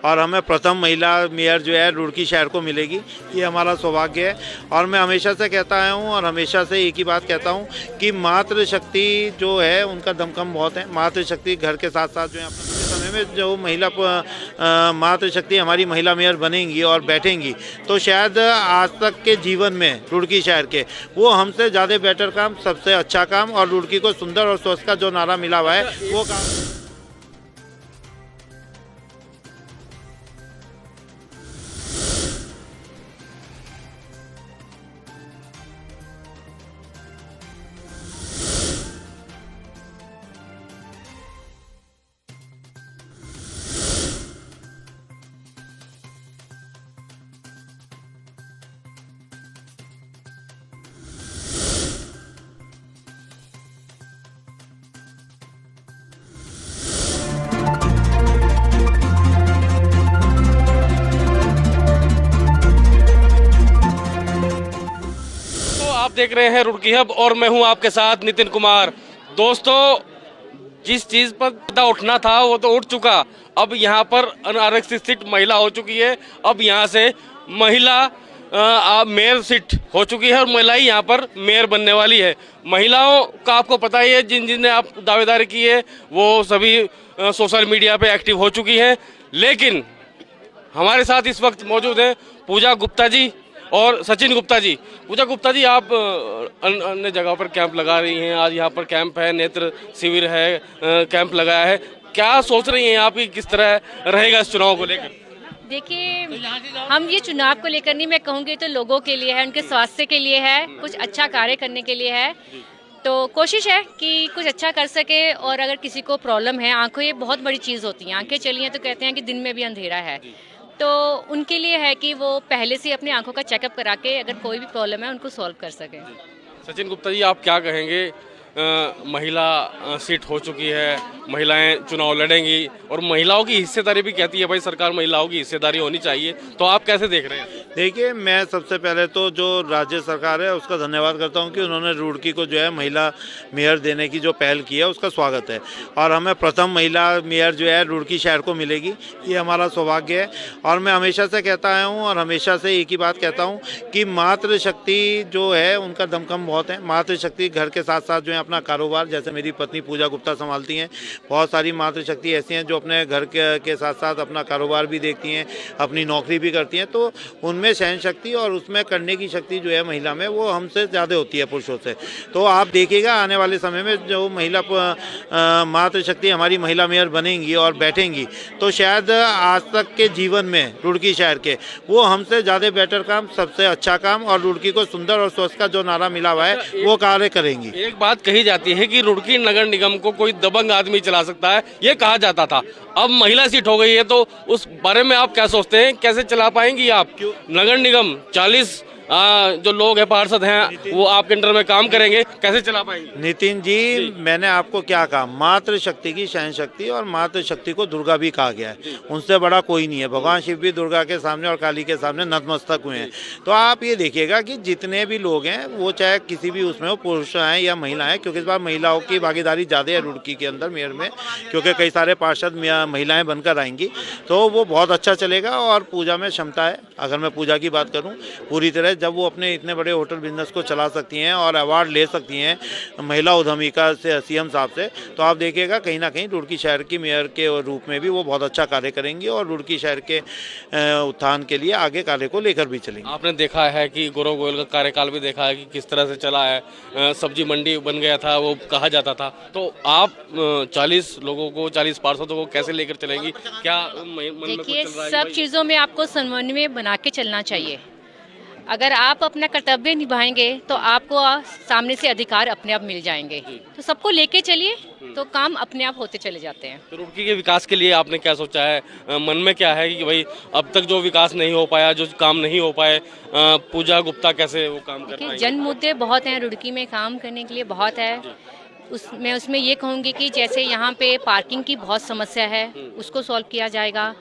और हमें प्रथम महिला मेयर जो है रुड़की शहर को मिलेगी, ये हमारा सौभाग्य है। और मैं हमेशा से कहता आया हूँ और हमेशा से एक ही बात कहता हूँ कि मातृशक्ति जो है उनका दमखम बहुत है। मातृशक्ति घर के साथ साथ जो है अपने समय में जो महिला मातृशक्ति हमारी महिला मेयर बनेंगी और बैठेंगी तो शायद आज तक के जीवन में रुड़की शहर के वो हमसे ज़्यादा बेटर काम, सबसे अच्छा काम और रुड़की को सुंदर और स्वच्छ का जो नारा मिला हुआ है वो काम। आप देख रहे हैं रुड़की हब और मैं हूं आपके साथ नितिन कुमार। दोस्तों, जिस चीज पर मुद्दा उठना था वो तो उठ चुका। अब यहां पर अनारक्षित सीट महिला हो चुकी है। अब यहां से महिला मेयर सीट हो चुकी है और महिला ही यहां पर मेयर बनने वाली है। महिलाओं का आपको पता ही है, जिन जिनने आप दावेदारी की है वो सभी सोशल मीडिया पे एक्टिव हो चुकी हैं। लेकिन हमारे साथ इस वक्त मौजूद हैं पूजा गुप्ता जी और सचिन गुप्ता जी। पूजा गुप्ता जी, आप अन्य जगह पर कैंप लगा रही हैं, आज यहाँ पर कैंप है, नेत्र शिविर है, कैंप लगाया है, क्या सोच रही हैं आप कि किस तरह रहेगा इस चुनाव को लेकर? देखिए, हम ये चुनाव को लेकर नहीं, मैं कहूँगी तो लोगों के लिए है, उनके स्वास्थ्य के लिए है, कुछ अच्छा कार्य करने के लिए है। तो कोशिश है कि कुछ अच्छा कर सके। और अगर किसी को प्रॉब्लम है, आंखों ये बहुत बड़ी चीज़ होती है, आंखें चली हैं तो कहते हैं कि दिन में भी अंधेरा है, तो उनके लिए है कि वो पहले से अपनी आंखों का चेकअप करा के अगर कोई भी प्रॉब्लम है उनको सॉल्व कर सकें। सचिन गुप्ता जी, आप क्या कहेंगे? महिला सीट हो चुकी है, महिलाएं चुनाव लड़ेंगी और महिलाओं की हिस्सेदारी भी कहती है भाई सरकार महिलाओं की हिस्सेदारी होनी चाहिए, तो आप कैसे देख रहे हैं? देखिए, मैं सबसे पहले तो जो राज्य सरकार है उसका धन्यवाद करता हूं कि उन्होंने रुड़की को जो है महिला मेयर देने की जो पहल की है उसका स्वागत है। और हमें प्रथम महिला मेयर जो है रुड़की शहर को मिलेगी, ये हमारा सौभाग्य है। और मैं हमेशा से कहता आया हूँ और हमेशा से एक ही बात कहता हूँ कि मातृशक्ति जो है उनका दमखम बहुत है। मातृशक्ति घर के साथ साथ जो है अपना कारोबार, जैसे मेरी पत्नी पूजा गुप्ता संभालती हैं, बहुत सारी मातृशक्ति ऐसी हैं जो अपने घर के साथ साथ अपना कारोबार भी देखती हैं, अपनी नौकरी भी करती हैं। तो उनमें सहन शक्ति और उसमें करने की शक्ति जो है महिला में वो हमसे ज़्यादा होती है पुरुषों से। तो आप देखिएगा आने वाले समय में जो महिला मातृशक्ति हमारी महिला मेयर बनेंगी और बैठेंगी तो शायद आज तक के जीवन में रुड़की शहर के वो हमसे ज़्यादा बेटर काम, सबसे अच्छा काम और रुड़की को सुंदर और स्वच्छ का जो नारा मिला हुआ है वो कार्य करेंगी। एक बात कही जाती है कि रुड़की नगर निगम को कोई दबंग आदमी चला सकता है, ये कहा जाता था। अब महिला सीट हो गई है तो उस बारे में आप क्या सोचते हैं, कैसे चला पाएंगी आप नगर निगम? 40 जो लोग हैं, पार्षद हैं, वो आपके अंडर में काम करेंगे, कैसे चला पाएंगे? नितिन जी, मैंने आपको क्या कहा, मातृशक्ति की सहन शक्ति और मातृशक्ति को दुर्गा भी कहा गया है, उनसे बड़ा कोई नहीं है। भगवान शिव भी दुर्गा के सामने और काली के सामने नतमस्तक हुए हैं। तो आप ये देखिएगा कि जितने भी लोग हैं वो चाहे किसी भी उसमें हो, पुरुष हैं या महिला हैं, क्योंकि इस बार महिलाओं की भागीदारी ज़्यादा है रुड़की के अंदर मेयर में, क्योंकि कई सारे पार्षद महिलाएँ बनकर आएंगी, तो वो बहुत अच्छा चलेगा। और पूजा में क्षमता है, अगर मैं पूजा की बात करूँ पूरी तरह, जब वो अपने इतने बड़े होटल बिजनेस को चला सकती हैं और अवार्ड ले सकती हैं महिला उद्यमिका से सीएम साहब से, तो आप देखिएगा कहीं ना कहीं रुड़की शहर की मेयर के रूप में भी वो बहुत अच्छा कार्य करेंगी और रुड़की शहर के उत्थान के लिए आगे कार्य को लेकर भी चलेंगे। आपने देखा है कि गौरव गोयल का कार्यकाल भी देखा है कि किस तरह से चला है, सब्जी मंडी बन गया था वो कहा जाता था, तो आप 40 लोगों को, 40 पार्षदों को कैसे लेकर चलेंगी? क्या मन में कुछ चल रहा है? सब चीज़ों में आपको समन्वय बना के चलना चाहिए। अगर आप अपना कर्तव्य निभाएंगे तो आपको सामने से अधिकार अपने आप मिल जाएंगे। तो सबको लेके चलिए तो काम अपने आप होते चले जाते हैं। तो रुड़की के विकास के लिए आपने क्या सोचा है? मन में क्या है कि भाई अब तक जो विकास नहीं हो पाया, जो काम नहीं हो पाए, पूजा गुप्ता कैसे वो काम कर पाएंगे? जन मुद्दे बहुत हैं रुड़की में, काम करने के लिए बहुत है। उसमें ये कहूँगी कि जैसे यहाँ पे पार्किंग की बहुत समस्या है, उसको सॉल्व किया जाएगा।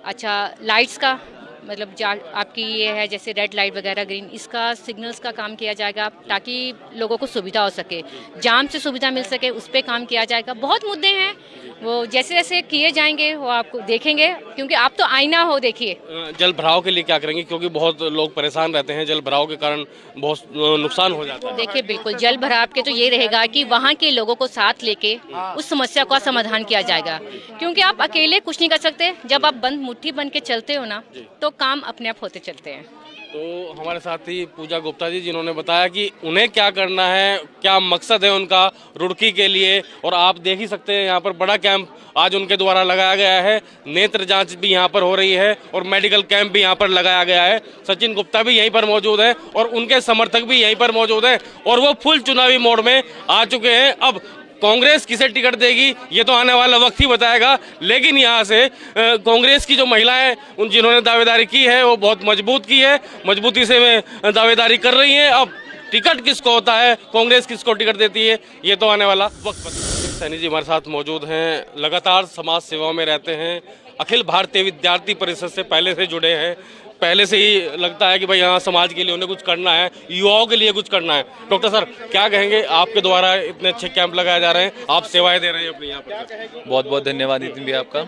अच्छा, लाइट्स का मतलब आपकी ये है जैसे रेड लाइट वगैरह ग्रीन, इसका सिग्नल्स का काम किया जाएगा ताकि लोगों को सुविधा हो सके, जाम से सुविधा मिल सके, उस पर काम किया जाएगा। बहुत मुद्दे हैं, वो जैसे जैसे किए जाएंगे वो आपको देखेंगे, क्योंकि आप तो आईना हो। देखिए जल भराव के लिए क्या करेंगे, क्योंकि बहुत लोग परेशान रहते हैं, जल भराव के कारण बहुत नुकसान हो जाता है। देखिए बिल्कुल जल भराव के तो ये रहेगा कि वहाँ के लोगों को साथ लेके उस समस्या का समाधान किया जाएगा, क्योंकि आप अकेले कुछ नहीं कर सकते। जब आप बंद मुट्ठी बन के चलते हो ना तो काम अपने आप होते चलते हैं। तो हमारे साथ ही पूजा गुप्ता जी, जिन्होंने बताया कि उन्हें क्या करना है, क्या मकसद है उनका रुड़की के लिए। और आप देख ही सकते हैं यहाँ पर बड़ा कैंप आज उनके द्वारा लगाया गया है, नेत्र जांच भी यहाँ पर हो रही है और मेडिकल कैंप भी यहाँ पर लगाया गया है। सचिन गुप्ता भी यहीं पर मौजूद है और उनके समर्थक भी यहीं पर मौजूद हैं और वो फुल चुनावी मोड में आ चुके हैं। अब कांग्रेस किसे टिकट देगी ये तो आने वाला वक्त ही बताएगा, लेकिन यहाँ से कांग्रेस की जो महिलाएं उन जिन्होंने दावेदारी की है वो बहुत मजबूत की है, मजबूती से वे दावेदारी कर रही हैं। अब टिकट किसको होता है, कांग्रेस किसको टिकट देती है, ये तो आने वाला वक्त बताएगा। सैनी जी हमारे साथ मौजूद हैं, लगातार समाज सेवा में रहते हैं, अखिल भारतीय विद्यार्थी परिषद से पहले से जुड़े हैं, पहले से ही लगता है कि भाई यहाँ समाज के लिए उन्हें कुछ करना है, युवाओं के लिए कुछ करना है। डॉक्टर सर क्या कहेंगे, आपके द्वारा इतने अच्छे कैंप लगाए जा रहे हैं, आप सेवाएं दे रहे हैं अपनी यहाँ पर। बहुत बहुत धन्यवाद नितिन भैया आपका।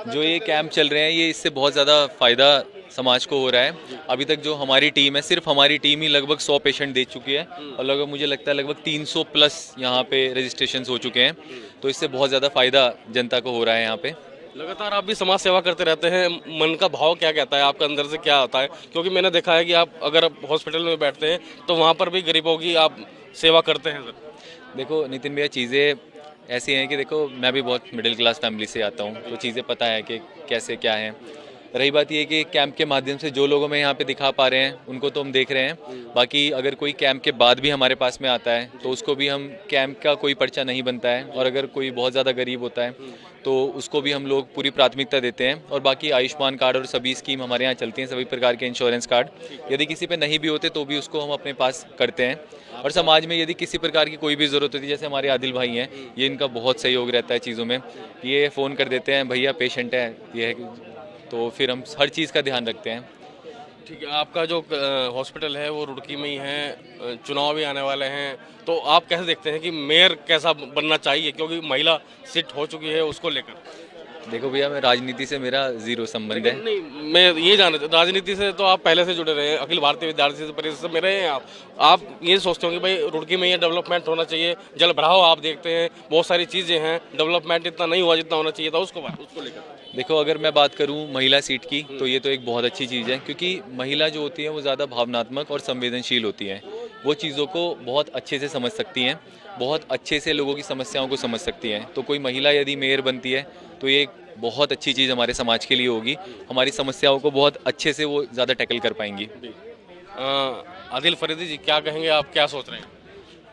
जो ये कैंप चल रहे हैं ये इससे बहुत ज़्यादा फ़ायदा समाज को हो रहा है। अभी तक जो हमारी टीम है, सिर्फ हमारी टीम ही लगभग 100 पेशेंट दे चुकी है और लगभग मुझे लगता है लगभग 300 प्लस यहाँ पे रजिस्ट्रेशन हो चुके हैं। तो इससे बहुत ज़्यादा फ़ायदा जनता को हो रहा है यहाँ पे। लगातार आप भी समाज सेवा करते रहते हैं, मन का भाव क्या कहता है आपका, अंदर से क्या आता है? क्योंकि मैंने देखा है कि आप अगर हॉस्पिटल में बैठते हैं तो वहाँ पर भी गरीबों की आप सेवा करते हैं। सर देखो नितिन भैया, चीज़ें ऐसी हैं कि देखो मैं भी बहुत मिडिल क्लास फैमिली से आता हूँ, तो चीज़ें पता है कि कैसे क्या है। रही बात ये कि कैंप के माध्यम से जो लोगों में यहाँ पे दिखा पा रहे हैं उनको तो हम देख रहे हैं, बाकी अगर कोई कैंप के बाद भी हमारे पास में आता है तो उसको भी हम, कैंप का कोई पर्चा नहीं बनता है और अगर कोई बहुत ज़्यादा गरीब होता है तो उसको भी हम लोग पूरी प्राथमिकता देते हैं। और बाकी आयुष्मान कार्ड और सभी स्कीम हमारे यहाँ चलती हैं, सभी प्रकार के इंश्योरेंस कार्ड यदि किसी पे नहीं भी होते तो भी उसको हम अपने पास करते हैं। और समाज में यदि किसी प्रकार की कोई भी ज़रूरत होती है, जैसे हमारे आदिल भाई हैं, ये इनका बहुत सहयोग रहता है चीज़ों में, ये फ़ोन कर देते हैं भैया पेशेंट है ये है, तो फिर हम हर चीज़ का ध्यान रखते हैं। ठीक है, आपका जो हॉस्पिटल है वो रुड़की में ही है, चुनाव भी आने वाले हैं, तो आप कैसे देखते हैं कि मेयर कैसा बनना चाहिए, क्योंकि महिला सीट हो चुकी है उसको लेकर? देखो भैया, मैं राजनीति से मेरा जीरो संबंध है। नहीं, मैं ये जान रहा, राजनीति से तो आप पहले से जुड़े रहे हैं, अखिल भारतीय विद्यार्थी परिषद में रहे हैं आप ये सोचते हो कि भाई रुड़की में ये डेवलपमेंट होना चाहिए, जल भराव आप देखते हैं, बहुत सारी चीज़ें हैं, डेवलपमेंट इतना नहीं हुआ जितना होना चाहिए था, उसको लेकर? देखो, अगर मैं बात करूं महिला सीट की तो ये तो एक बहुत अच्छी चीज़ है, क्योंकि महिला जो होती है वो ज़्यादा भावनात्मक और संवेदनशील होती हैं, वो चीज़ों को बहुत अच्छे से समझ सकती हैं, बहुत अच्छे से लोगों की समस्याओं को समझ सकती हैं। तो कोई महिला यदि मेयर बनती है तो ये एक बहुत अच्छी चीज़ हमारे समाज के लिए होगी, हमारी समस्याओं को बहुत अच्छे से वो ज़्यादा टैकल कर पाएंगी। आदिल फरीदी जी क्या कहेंगे, आप क्या सोच रहे हैं?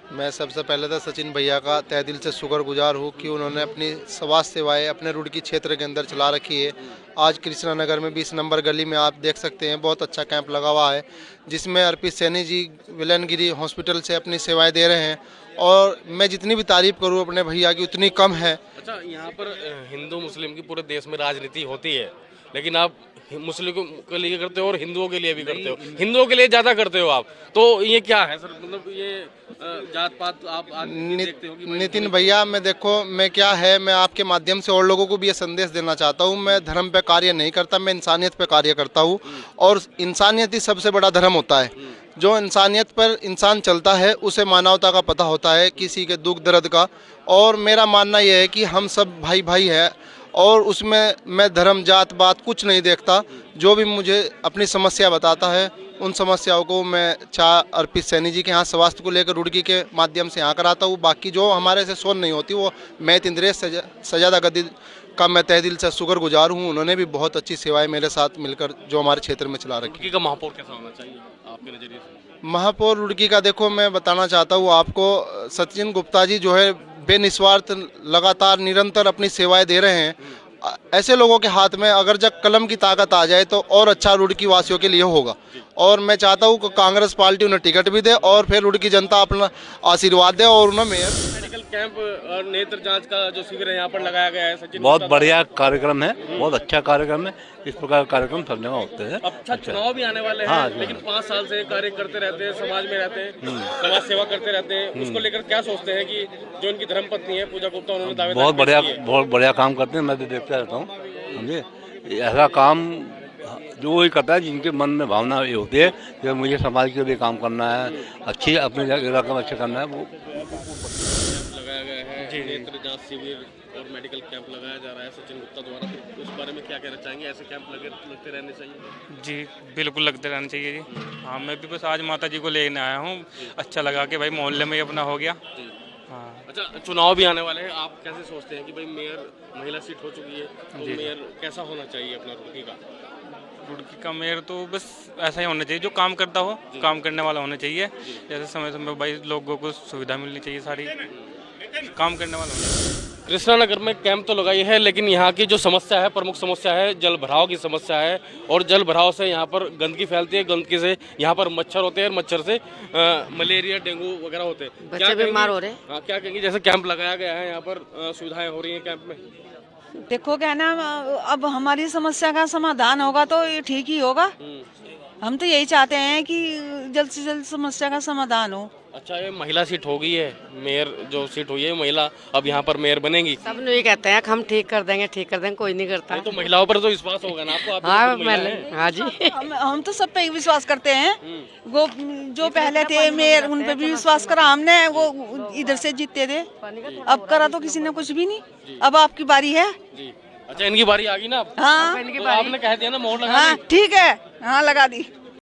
मैं सबसे पहले तो सचिन भैया का तहे दिल से शुक्रगुजार हूँ कि उन्होंने अपनी स्वास्थ्य सेवाएं अपने रुड़की क्षेत्र के अंदर चला रखी है। आज कृष्णा नगर में 20 नंबर गली में आप देख सकते हैं बहुत अच्छा कैंप लगा हुआ है, जिसमें अर्पित सैनी जी विलनगिरी हॉस्पिटल से अपनी सेवाएं दे रहे हैं और मैं जितनी भी तारीफ करूँ अपने भैया की उतनी कम है। अच्छा, यहाँ पर हिंदू मुस्लिम की पूरे देश में राजनीति होती है, लेकिन आप मुस्लिमों के लिए करते हो और हिंदुओं के लिए भी करते हो, हिंदुओं के लिए ज़्यादा करते हो आप, तो ये क्या है सर? मतलब ये जात पात आप देखते हो कि नितिन भैया, मैं देखो मैं क्या है, मैं आपके माध्यम से और लोगों को भी ये संदेश देना चाहता हूँ, मैं धर्म पे कार्य नहीं करता, मैं इंसानियत पे कार्य करता हूँ और इंसानियत ही सबसे बड़ा धर्म होता है। जो इंसानियत पर इंसान चलता है उसे मानवता का पता होता है, किसी के दुख दर्द का। और मेरा मानना यह है कि हम सब भाई भाई है और उसमें मैं धर्म जात बात कुछ नहीं देखता। जो भी मुझे अपनी समस्या बताता है उन समस्याओं को मैं अर्पित सैनी जी के यहाँ स्वास्थ्य को लेकर रुड़की के माध्यम से यहाँ कराता हूँ। बाकी जो हमारे से सोन नहीं होती वो मैं इंद्रेश सजादा गद्दी का मैं तहे दिल से शुक्रगुजार हूँ। उन्होंने भी बहुत अच्छी सेवाएं मेरे साथ मिलकर जो हमारे क्षेत्र में चला रखी। रुड़की का महापौर कैसा होना चाहिए आपके नज़रिए से? महापौर रुड़की का देखो मैं बताना चाहता हूँ आपको, सचिन गुप्ता जी जो है बेनिस्वार्थ लगातार निरंतर अपनी सेवाएं दे रहे हैं। ऐसे लोगों के हाथ में अगर जब कलम की ताकत आ जाए तो और अच्छा रुड़की वासियों के लिए होगा। और मैं चाहता हूँ कि कांग्रेस पार्टी उन्हें टिकट भी दे और फिर रुड़की जनता अपना आशीर्वाद दे और उन्हें मेयर। मेडिकल कैंप और नेत्र जांच का जो शिविर है यहाँ पर लगाया गया है सचिन बहुत गुप्ता बढ़िया कार्यक्रम है, बहुत अच्छा कार्यक्रम है। इस प्रकार के कार्यक्रम सब जगह होते हैं। अब अच्छा चुनाव भी आने वाले हैं, हाँ, लेकिन 5 साल से कार्य करते रहते हैं, समाज में रहते हैं, समाज सेवा करते रहते हैं, उसको लेकर क्या सोचते हैं कि जो उनकी धर्मपत्नी है पूजा गुप्ता, उन्होंने दावेदारी बहुत बढ़िया काम करते हैं। मैं तो देखता रहता हूँ, समझे। ऐसा काम जो वही करता है जिनके मन में भावना ये होती है कि मुझे समाज के लिए काम करना है, अच्छी अपने इलाके में अच्छा करना है, वो लगाया गया है। नेत्र जांच शिविर और मेडिकल कैंप लगाया जा रहा है सचिन गुप्ता द्वारा, तो उस बारे में क्या कहना चाहेंगे? ऐसे कैंप लगते रहने चाहिए? जी बिल्कुल लगते रहना चाहिए जी। हाँ, मैं भी बस आज माता जी को लेने आया हूँ, अच्छा लगा कि भाई मोहल्ले में ही अपना हो गया। हाँ। अच्छा, चुनाव भी आने वाले हैं, आप कैसे सोचते हैं कि भाई मेयर महिला सीट हो चुकी है तो मेयर कैसा होना चाहिए अपना रुड़की का? रुड़की का मेयर तो बस ऐसा ही होना चाहिए जो काम करता हो, काम करने वाला होना चाहिए। जैसे समय समय भाई लोगों को सुविधा मिलनी चाहिए, सारी काम करने वाला होना चाहिए। कृष्णा नगर में कैंप तो लगाई है, लेकिन यहाँ की जो समस्या है, प्रमुख समस्या है जल भराव की समस्या है। और जल भराव से यहाँ पर गंदगी फैलती है, गंदगी से यहाँ पर मच्छर होते हैं और मच्छर से मलेरिया, डेंगू वगैरह होते हैं। बच्चे बीमार हो रहे हैं। हाँ, क्या कहेंगे? जैसे कैंप लगाया गया है, यहाँ पर सुविधाएं हो रही हैं कैंप में। देखो क्या ना, अब हमारी समस्या का समाधान होगा तो ये ठीक ही होगा। हम तो यही चाहते हैं कि जल्द से जल्द समस्या का समाधान हो। अच्छा, ये महिला सीट हो गई है, मेयर जो सीट हुई है महिला, अब यहाँ पर मेयर बनेगी। सब लोग ये कहते हैं कि हम ठीक कर देंगे, कोई नहीं करता। तो महिलाओं पर तो विश्वास होगा ना आपको? आप हाँ, हाँ जी। हम तो सब पे विश्वास करते हैं। वो जो पहले थे मेयर, उन पे भी विश्वास करा हमने, वो इधर से जीतते थे। अब करा तो किसी ने कुछ भी नहीं। अब आपकी बारी है। अच्छा, इनकी बारी आ गई ना? हाँ, तो आपने कह दिया ना, मोहर लगा हाँ, ठीक है, हाँ लगा दी।